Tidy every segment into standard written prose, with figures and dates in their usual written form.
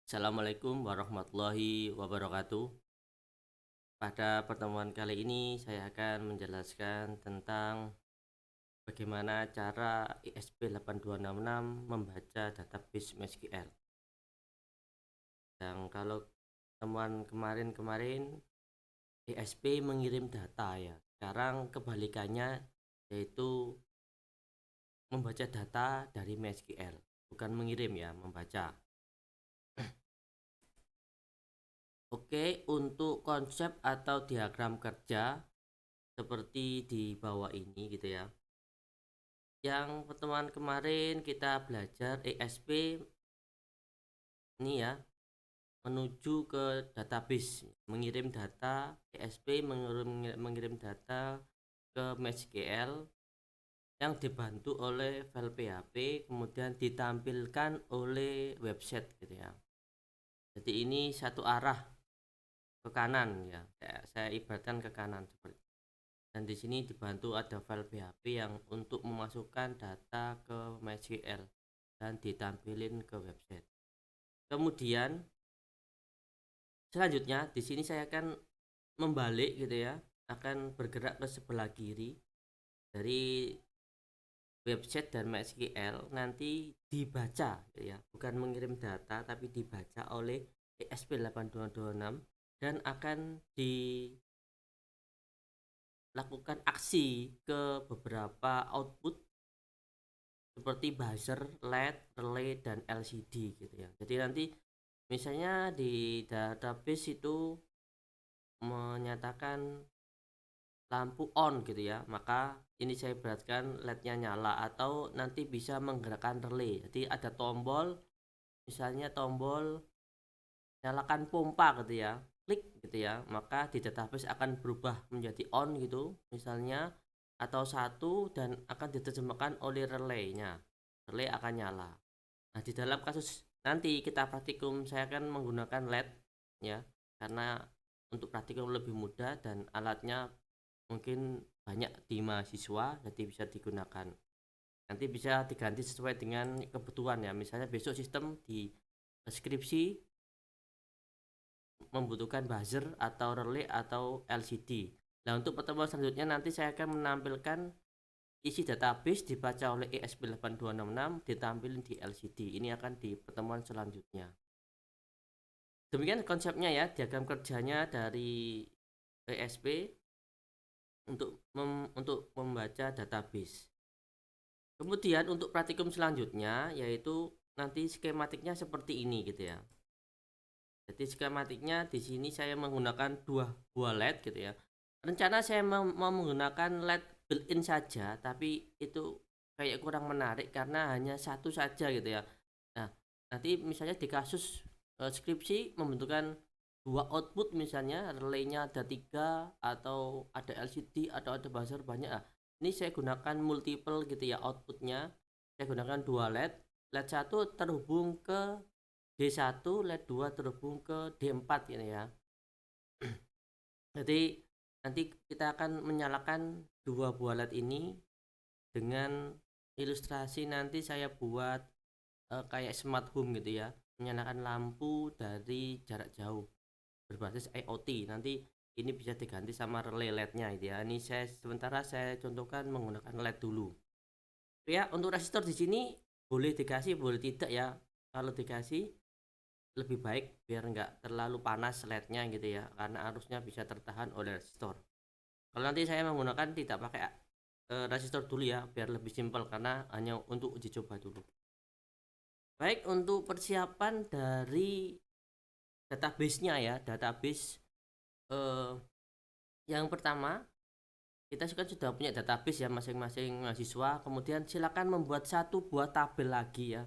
Assalamualaikum warahmatullahi wabarakatuh. Pada pertemuan kali ini saya akan menjelaskan tentang bagaimana cara ESP8266 membaca database MySQL. Dan kalau temuan kemarin ESP mengirim data ya. Sekarang kebalikannya yaitu membaca data dari MySQL, bukan mengirim ya, membaca. Oke, untuk konsep atau diagram kerja seperti di bawah ini gitu ya. Yang pertemuan kemarin kita belajar ESP ini ya, menuju ke database, mengirim data. ESP mengirim data ke MySQL yang dibantu oleh file PHP, kemudian ditampilkan oleh website gitu ya. Jadi ini satu arah ke kanan ya, saya ibaratkan ke kanan seperti. Dan di sini dibantu ada file PHP yang untuk memasukkan data ke MySQL dan ditampilin ke website. Kemudian selanjutnya di sini saya akan membalik gitu ya, akan bergerak ke sebelah kiri dari website dan MySQL nanti dibaca gitu ya, bukan mengirim data tapi dibaca oleh ESP8266 dan akan dilakukan aksi ke beberapa output seperti buzzer, LED, relay, dan LCD gitu ya. Jadi nanti misalnya di database itu menyatakan lampu on gitu ya, maka ini saya beratkan LED-nya nyala, atau nanti bisa menggerakkan relay. Jadi ada tombol, misalnya tombol nyalakan pompa gitu ya, klik gitu ya, maka di database akan berubah menjadi on gitu misalnya, atau satu, dan akan diterjemahkan oleh relaynya, relay akan nyala. Nah, di dalam kasus nanti kita praktikum saya akan menggunakan LED ya, karena untuk praktikum lebih mudah dan alatnya mungkin banyak di mahasiswa, jadi bisa digunakan. Nanti bisa diganti sesuai dengan kebutuhan ya. Misalnya besok sistem di skripsi membutuhkan buzzer atau relay atau LCD. Nah, untuk pertemuan selanjutnya nanti saya akan menampilkan isi database dibaca oleh ESP8266 ditampilkan di LCD. Ini akan di pertemuan selanjutnya. Demikian konsepnya ya, diagram kerjanya dari ESP untuk membaca database. Kemudian untuk praktikum selanjutnya yaitu nanti skematiknya seperti ini gitu ya. Jadi skematiknya di sini saya menggunakan dua buah LED gitu ya. Rencana saya mau menggunakan LED built-in saja, tapi itu kayak kurang menarik karena hanya satu saja gitu ya. Nah, nanti misalnya di kasus skripsi membentukkan dua output, misalnya relaynya ada tiga, atau ada LCD, atau ada buzzer banyak. Nah, ini saya gunakan multiple gitu ya outputnya. Saya gunakan dua LED. LED satu terhubung ke D1, LED 2 terhubung ke D4 gitu ya. Jadi nanti kita akan menyalakan dua buah LED ini dengan ilustrasi, nanti saya buat kayak smart home gitu ya, menyalakan lampu dari jarak jauh berbasis IoT. Nanti ini bisa diganti sama relay LED-nya gitu ya. Ini sementara saya contohkan menggunakan LED dulu. Ya, untuk resistor di sini boleh dikasih, boleh tidak ya. Kalau dikasih lebih baik biar nggak terlalu panas LED-nya gitu ya, karena arusnya bisa tertahan oleh resistor. Kalau nanti saya menggunakan tidak pakai resistor dulu ya, biar lebih simpel karena hanya untuk uji coba dulu. Baik, untuk persiapan dari database-nya ya, database eh, yang pertama kita kan sudah punya database ya masing-masing mahasiswa. Kemudian silakan membuat satu buah tabel lagi ya.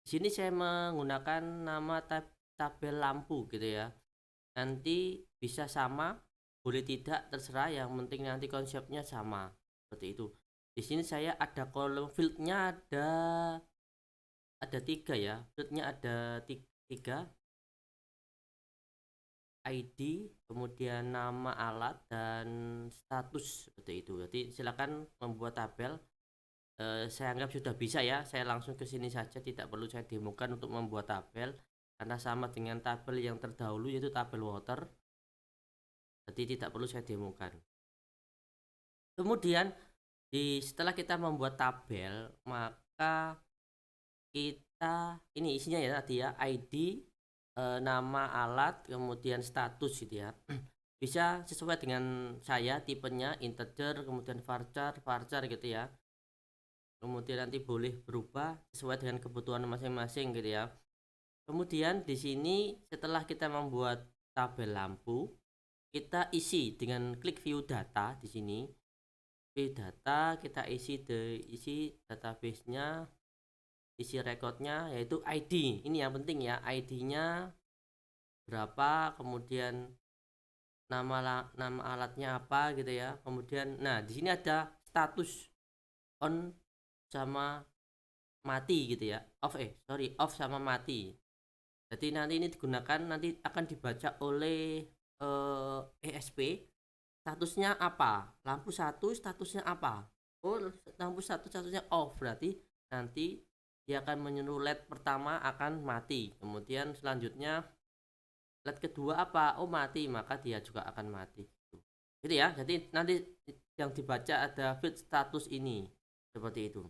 Di sini saya menggunakan nama tabel lampu gitu ya. Nanti bisa sama, boleh tidak, terserah, yang penting nanti konsepnya sama seperti itu. Di sini saya ada kolom fieldnya, ada tiga ya, fieldnya ada tiga, ID, kemudian nama alat, dan status seperti itu. Jadi silakan membuat tabel. Saya anggap sudah bisa ya, saya langsung ke sini saja, tidak perlu saya demokan untuk membuat tabel karena sama dengan tabel yang terdahulu yaitu tabel water, jadi tidak perlu saya demokan. Kemudian setelah kita membuat tabel, maka kita ini isinya ya tadi ya, ID, nama alat, kemudian status gitu ya. Bisa sesuai dengan saya, tipenya integer, kemudian varchar gitu ya. Kemudian nanti boleh berubah sesuai dengan kebutuhan masing-masing gitu ya. Kemudian di sini setelah kita membuat tabel lampu, kita isi dengan klik view data di sini. View data, kita isi database-nya, isi recordnya yaitu ID. Ini yang penting ya, ID-nya berapa, kemudian nama alatnya apa gitu ya. Kemudian nah di sini ada status on sama mati gitu ya. Off sama mati. Jadi nanti ini digunakan, nanti akan dibaca oleh ESP. Statusnya apa? Lampu 1 statusnya apa? Oh, lampu 1 statusnya off, berarti nanti dia akan menyuruh LED pertama akan mati. Kemudian selanjutnya LED kedua apa? Oh, mati, maka dia juga akan mati. Gitu ya. Jadi nanti yang dibaca ada field status ini. Seperti itu.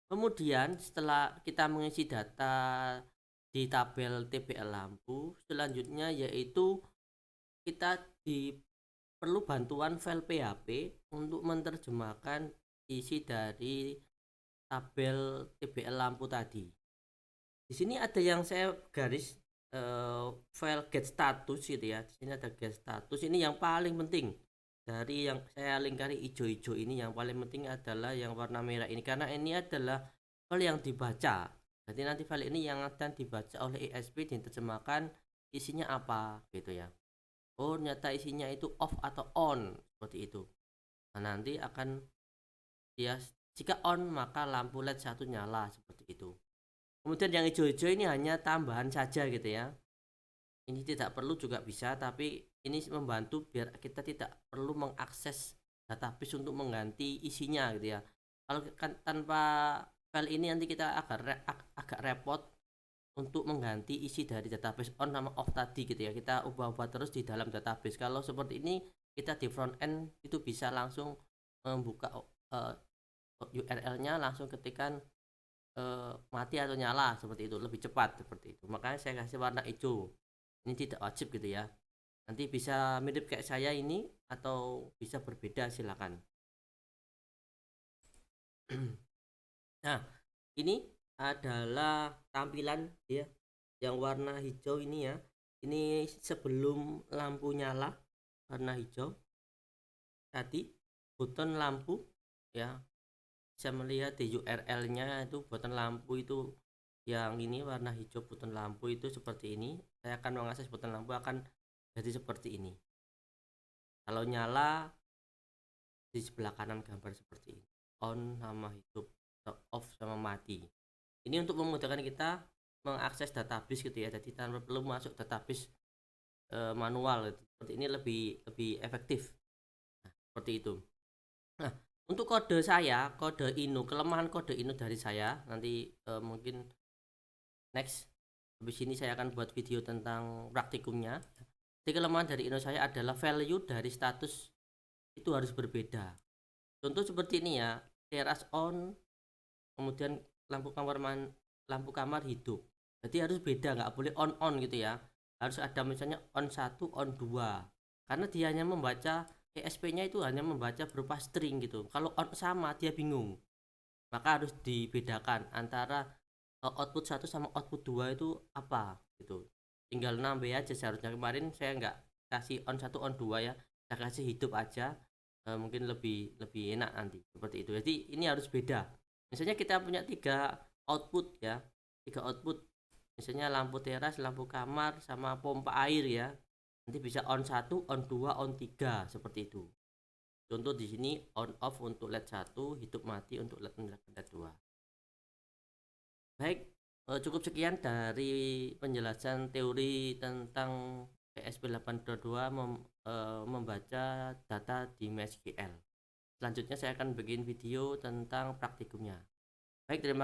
Kemudian setelah kita mengisi data di tabel TBL lampu, selanjutnya yaitu kita perlu bantuan file PHP untuk menerjemahkan isi dari tabel TBL lampu tadi. Di sini ada yang saya garis file get status gitu ya. Di sini ada get status, ini yang paling penting. Dari yang saya lingkari hijau-hijau ini, yang paling penting adalah yang warna merah ini, karena ini adalah file yang dibaca. Jadi nanti file ini yang akan dibaca oleh ESP, diterjemahkan isinya apa gitu ya. Oh, ternyata isinya itu off atau on, seperti itu. Nah, nanti akan ya, jika on maka lampu LED 1 nyala, seperti itu. Kemudian yang hijau-hijau ini hanya tambahan saja gitu ya. Ini tidak perlu juga bisa, tapi ini membantu biar kita tidak perlu mengakses database untuk mengganti isinya gitu ya. Kalau kan tanpa file ini nanti kita agak repot untuk mengganti isi dari database on sama off tadi gitu ya. Kita ubah-ubah terus di dalam database. Kalau seperti ini kita di front end itu bisa langsung membuka URL-nya, langsung ketikan mati atau nyala, seperti itu, lebih cepat seperti itu. Makanya saya kasih warna hijau. Ini tidak wajib gitu ya. Nanti bisa mirip kayak saya ini atau bisa berbeda, silakan. Nah, ini adalah tampilan ya yang warna hijau ini ya. Ini sebelum lampu nyala, warna hijau. Tadi button lampu ya, bisa melihat di URL-nya itu button lampu itu yang ini warna hijau, button lampu itu seperti ini. Saya akan mengakses button lampu akan jadi seperti ini. Kalau nyala di sebelah kanan gambar seperti ini, on sama hidup, off sama mati. Ini untuk memudahkan kita mengakses database gitu ya, jadi tanpa perlu masuk database manual gitu. Seperti ini lebih efektif. Nah, seperti itu. Nah, untuk kode saya, kode inu, kelemahan kode inu dari saya nanti mungkin next. Habis ini saya akan buat video tentang praktikumnya. Jadi kelemahan dari inu saya adalah value dari status itu harus berbeda. Contoh seperti ini ya, teras on, kemudian lampu kamar hidup. Jadi harus beda, nggak boleh on gitu ya. Harus ada misalnya on 1, on 2. Karena dia hanya membaca ESP-nya itu hanya membaca berupa string gitu. Kalau on sama dia bingung. Maka harus dibedakan antara output 1 sama output 2 itu apa gitu. Tinggal nambah aja seharusnya. Kemarin saya nggak kasih on 1 on 2 ya. Saya kasih hidup aja. Mungkin lebih enak nanti seperti itu. Jadi ini harus beda. Misalnya kita punya 3 output ya. 3 output. Misalnya lampu teras, lampu kamar sama pompa air ya. Nanti bisa on 1, on 2, on 3 seperti itu. Contoh di sini on off untuk LED 1, hidup mati untuk LED 2. Baik, cukup sekian dari penjelasan teori tentang PSP 822 membaca data di MySQL. Selanjutnya saya akan bikin video tentang praktikumnya. Baik, terima kasih.